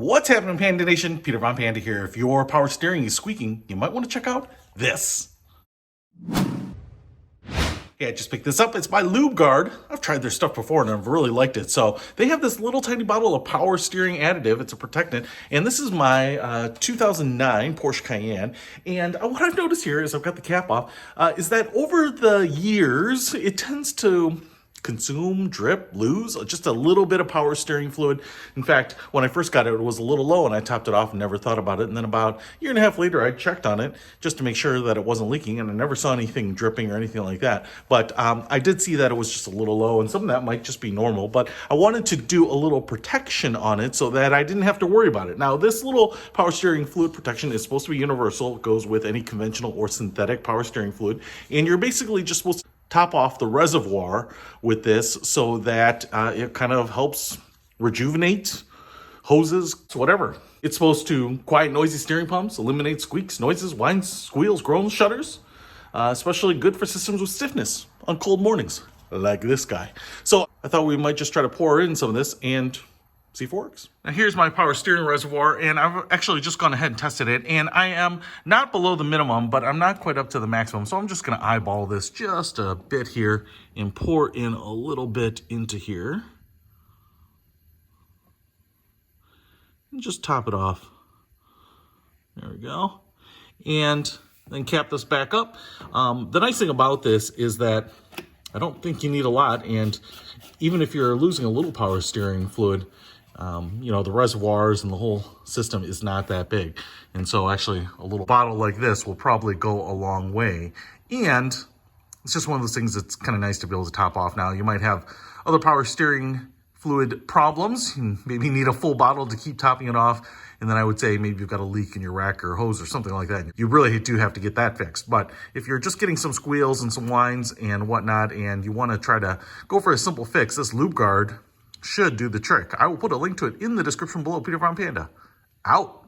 What's happening, Panda Nation? Peter Von Panda here. If your power steering is squeaking, you might want to check out this. Yeah, I just picked this up. It's by Lubegard. I've tried their stuff before and I've really liked it. So they have this little tiny bottle of power steering additive. It's a Protectant. And this is my 2009 Porsche Cayenne. And what I've noticed here is I've got the cap off, is that over the years, it tends to consume, drip, lose just a little bit of power steering fluid. In fact, when I first got it, it was a little low and I topped it off and never thought about it. And then about a year and a half later, I checked on it just to make sure that it wasn't leaking, and I never saw anything dripping or anything like that. But I did see that it was just a little low, and some of that might just be normal, but I wanted to do a little protection on it so that I didn't have to worry about it. Now, this little power steering fluid protection is supposed to be universal. It goes with any conventional or synthetic power steering fluid, and you're basically just supposed to top off the reservoir with this so that it kind of helps rejuvenate hoses, whatever. It's supposed to quiet noisy steering pumps, eliminate squeaks, noises, whines, squeals, groans, shudders, especially good for systems with stiffness on cold mornings like this guy. So I thought we might just try to pour in some of this and see if it works. Now here's my power steering reservoir, and I've actually just gone ahead and tested it, and I am not below the minimum, but I'm not quite up to the maximum. So I'm just gonna eyeball this just a bit here and pour in a little bit into here. And just top it off. There we go. And then cap this back up. The nice thing about this is that I don't think you need a lot, and even if you're losing a little power steering fluid, the reservoirs and the whole system is not that big. And so actually a little bottle like this will probably go a long way. And it's just one of those things that's kind of nice to be able to top off. Now, you might have other power steering fluid problems. You maybe need a full bottle to keep topping it off. And then I would say maybe you've got a leak in your rack or hose or something like that. You really do have to get that fixed. But if you're just getting some squeals and some whines and whatnot, and you want to try to go for a simple fix, this Lubegard should do the trick. I will put a link to it in the description below. Peter Von Panda, out.